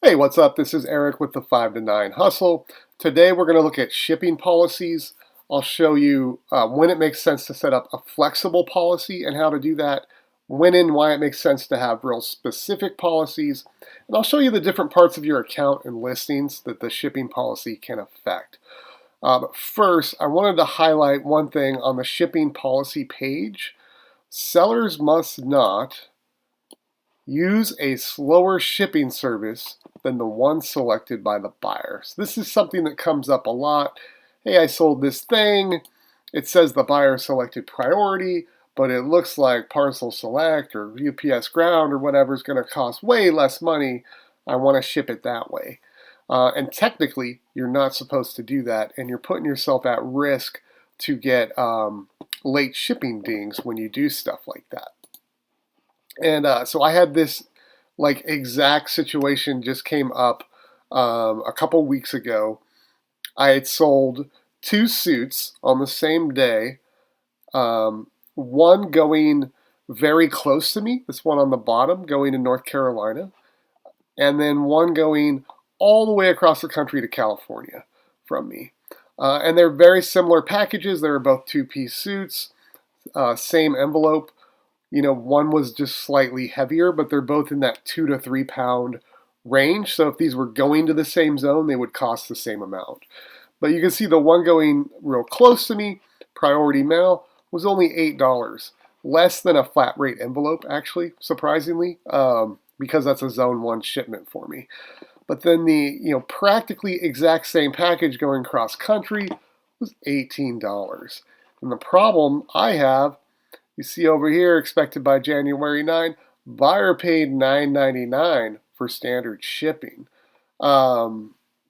Hey, what's up? This is Eric with the 5 to 9 Hustle. Today we're going to look at shipping policies. I'll show you when it makes sense to set up a flexible policy and how to do that, when and why it makes sense to have real specific policies, and I'll show you the different parts of your account and listings that the shipping policy can affect. But first, I wanted to highlight one thing on the shipping policy page. Sellers must not use a slower shipping service than the one selected by the buyer. So this is something that comes up a lot. Hey, I sold this thing. It says the buyer selected priority, but it looks like Parcel Select or UPS Ground or whatever is going to cost way less money. I want to ship it that way. And technically, you're not supposed to do that, and you're putting yourself at risk to get late shipping dings when you do stuff like that. And so I had this like exact situation just came up a couple weeks ago. I had sold two suits on the same day. One going very close to me, this one on the bottom going to North Carolina, and then one going all the way across the country to California from me. And they're very similar packages. They were both two-piece suits, same envelope. You know, one was just slightly heavier, but they're both in that 2 to 3 pound range. So if these were going to the same zone, they would cost the same amount. But you can see the one going real close to me, priority mail, was only $8. Less than a flat rate envelope, actually, surprisingly, because that's a zone 1 shipment for me. But then the practically exact same package going cross country was $18. And the problem I have, you see over here, expected by January 9, buyer paid $9.99 for standard shipping. I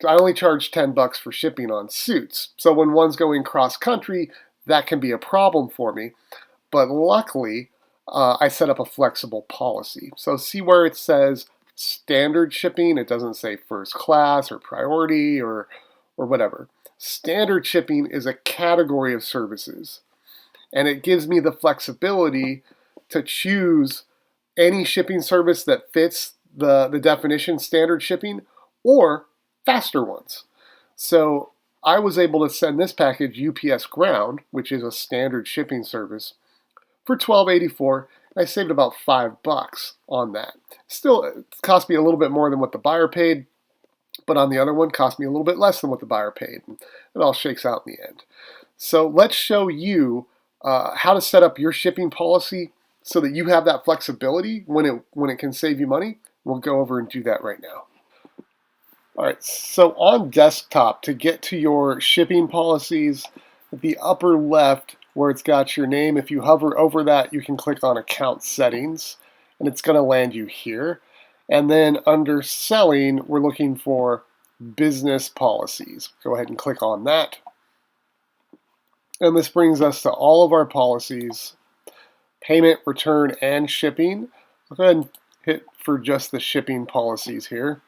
only charge $10 for shipping on suits. So when one's going cross country, that can be a problem for me. But luckily, I set up a flexible policy. So see where it says standard shipping. It doesn't say first class or priority or whatever. Standard shipping is a category of services. And it gives me the flexibility to choose any shipping service that fits the definition standard shipping or faster ones. So I was able to send this package UPS Ground, which is a standard shipping service, for $12.84. I saved about $5 on that. Still, it cost me a little bit more than what the buyer paid, but on the other one, cost me a little bit less than what the buyer paid. It all shakes out in the end. So let's show you how to set up your shipping policy so that you have that flexibility when it can save you money. We'll go over and do that right now. All right, so on desktop, to get to your shipping policies, at the upper left where it's got your name, if you hover over that, you can click on account settings, and it's going to land you here. And then under selling, we're looking for business policies. Go ahead and click on that. And this brings us to all of our policies, payment, return, and shipping. I'll go ahead and hit for just the shipping policies here.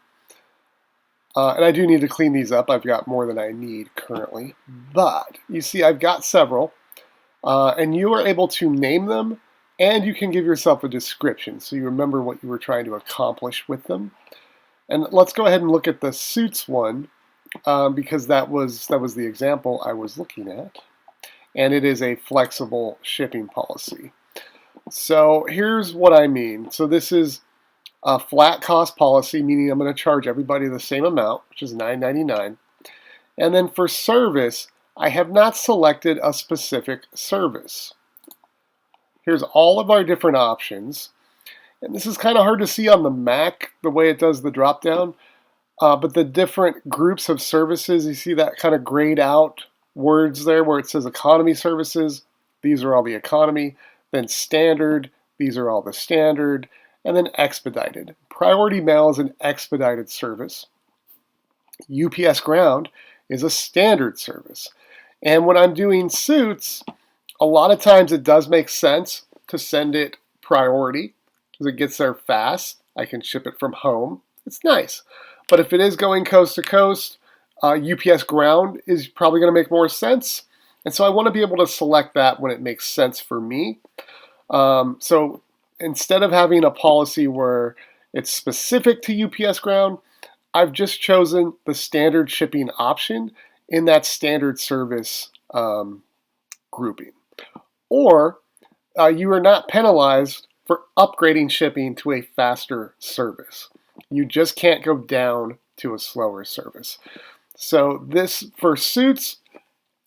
And I do need to clean these up. I've got more than I need currently. But you see I've got several. And you are able to name them, and you can give yourself a description so you remember what you were trying to accomplish with them. And let's go ahead and look at the suits one, because that was the example I was looking at. And it is a flexible shipping policy. So here's what I mean. So this is a flat cost policy, meaning I'm going to charge everybody the same amount, which is $9.99. And then for service, I have not selected a specific service. Here's all of our different options. And this is kind of hard to see on the Mac, the way it does the drop down. But the different groups of services, you see that kind of grayed out words there where it says economy services, these are all the economy, then standard, these are all the standard, and then expedited. Priority mail is an expedited service. UPS Ground is a standard service. And when I'm doing suits, a lot of times it does make sense to send it priority because it gets there fast. I can ship it from home. It's nice. But if it is going coast to coast, UPS Ground is probably going to make more sense. And so I want to be able to select that when it makes sense for me. So instead of having a policy where it's specific to UPS Ground, I've just chosen the standard shipping option in that standard service grouping. Or you are not penalized for upgrading shipping to a faster service. You just can't go down to a slower service. So this, for suits,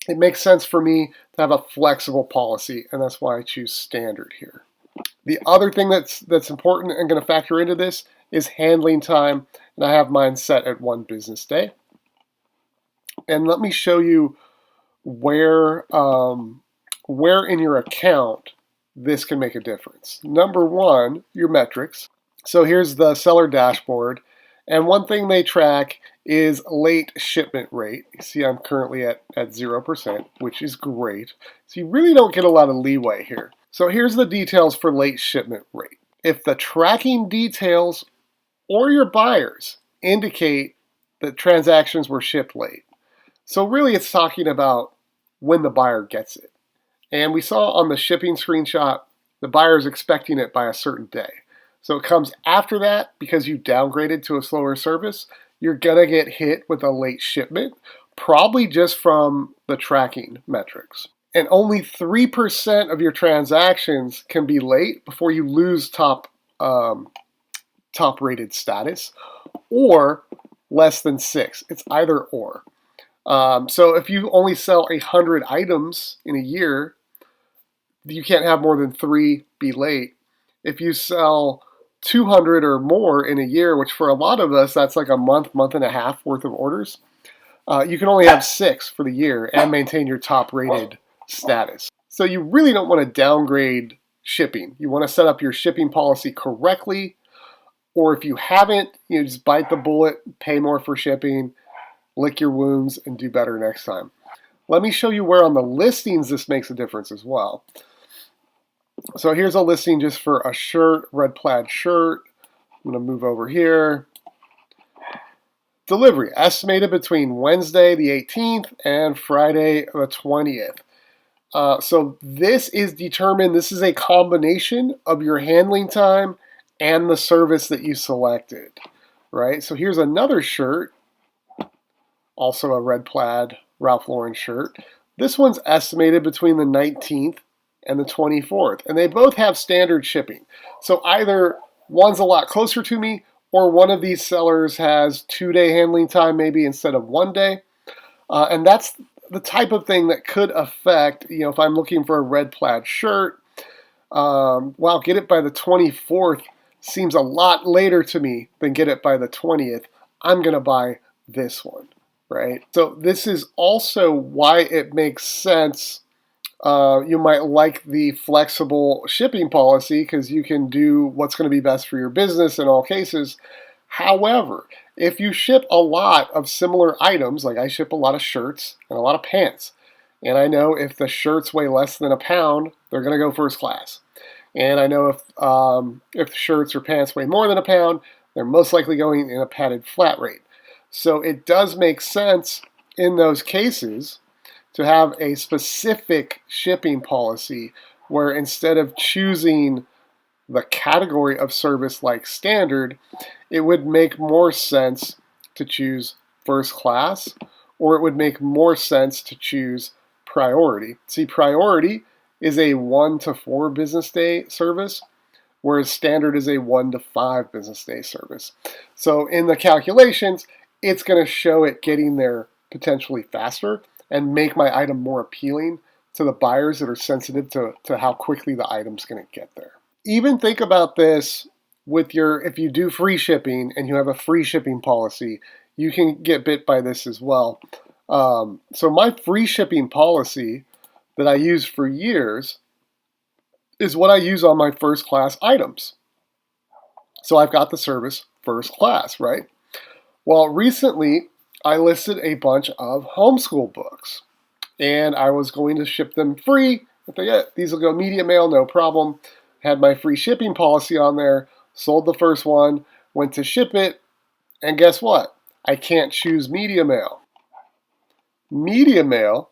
it makes sense for me to have a flexible policy, and that's why I choose standard here. The other thing that's important and going to factor into this is handling time, and I have mine set at 1 business day. And let me show you where in your account this can make a difference. Number one, your metrics. So here's the seller dashboard, and one thing they track is late shipment rate. You see I'm currently at 0%, which is great. So you really don't get a lot of leeway here. So here's the details for late shipment rate. If the tracking details or your buyers indicate that transactions were shipped late. So really it's talking about when the buyer gets it. And we saw on the shipping screenshot, the buyer is expecting it by a certain day. So it comes after that because you downgraded to a slower service. You're going to get hit with a late shipment, probably just from the tracking metrics. And only 3% of your transactions can be late before you lose top rated status, or less than 6. It's either or. So if you only sell 100 items in a year, you can't have more than 3 be late. If you sell 200 or more in a year, which for a lot of us, that's like a month and a half worth of orders, you can only have 6 for the year and maintain your top rated status. So you really don't want to downgrade shipping. You want to set up your shipping policy correctly, or if you haven't, you just bite the bullet, pay more for shipping, lick your wounds, and do better next time. Let me show you where on the listings this makes a difference as well. So here's a listing just for a shirt, red plaid shirt. I'm going to move over here. Delivery, estimated between Wednesday the 18th and Friday the 20th. So this is determined, this is a combination of your handling time and the service that you selected, right? So here's another shirt, also a red plaid Ralph Lauren shirt. This one's estimated between the 19th and the 24th, and they both have standard shipping. So either one's a lot closer to me, or one of these sellers has 2-day handling time maybe instead of 1 day. And that's the type of thing that could affect, if I'm looking for a red plaid shirt, wow, get it by the 24th seems a lot later to me than get it by the 20th. I'm going to buy this one, right? So this is also why it makes sense. You might like the flexible shipping policy because you can do what's going to be best for your business in all cases. However, if you ship a lot of similar items, like I ship a lot of shirts and a lot of pants, and I know if the shirts weigh less than a pound, they're going to go first class. And I know if the shirts or pants weigh more than a pound, they're most likely going in a padded flat rate. So it does make sense in those cases to have a specific shipping policy where instead of choosing the category of service like standard, it would make more sense to choose first class, or it would make more sense to choose priority. See, priority is a 1 to 4 business day service, whereas standard is a 1 to 5 business day service. So in the calculations, it's going to show it getting there potentially faster and make my item more appealing to the buyers that are sensitive to how quickly the item's going to get there. Even think about this with if you do free shipping and you have a free shipping policy, you can get bit by this as well. So my free shipping policy that I used for years is what I use on my first class items. So I've got the service first class, right? Well, recently I listed a bunch of homeschool books and I was going to ship them free. I thought, yeah, these will go media mail, no problem. Had my free shipping policy on there, sold the first one, went to ship it, and guess what? I can't choose media mail. Media mail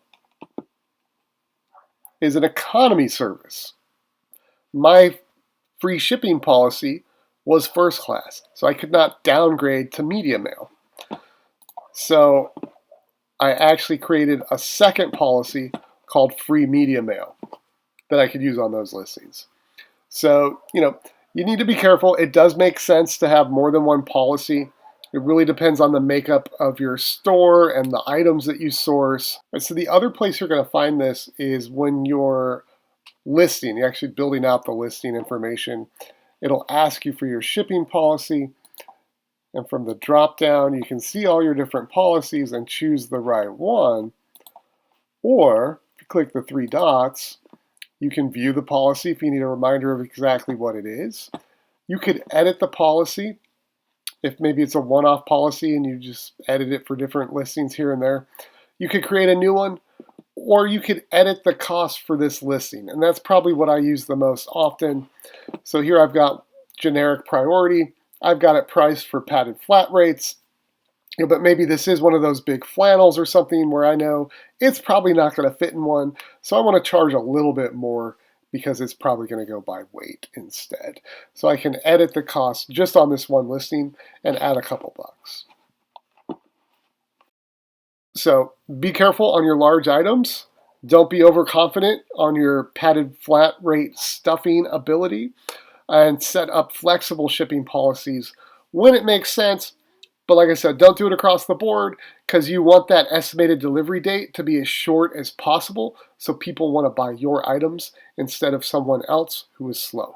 is an economy service. My free shipping policy was first class, so I could not downgrade to media mail. So I actually created a second policy called free media mail that I could use on those listings. So, you need to be careful. It does make sense to have more than one policy. It really depends on the makeup of your store and the items that you source. And so the other place you're going to find this is when you're listing, you're actually building out the listing information. It'll ask you for your shipping policy. And from the drop down, you can see all your different policies and choose the right one. Or if you click the three dots, you can view the policy if you need a reminder of exactly what it is. You could edit the policy if maybe it's a one-off policy and you just edit it for different listings here and there. You could create a new one, or you could edit the cost for this listing. And that's probably what I use the most often. So here I've got generic priority. I've got it priced for padded flat rates. But maybe this is one of those big flannels or something where I know it's probably not going to fit in one. So I want to charge a little bit more because it's probably going to go by weight instead. So I can edit the cost just on this one listing and add a couple bucks. So be careful on your large items. Don't be overconfident on your padded flat rate stuffing ability, and set up flexible shipping policies when it makes sense. But like I said, don't do it across the board because you want that estimated delivery date to be as short as possible so people want to buy your items instead of someone else who is slow.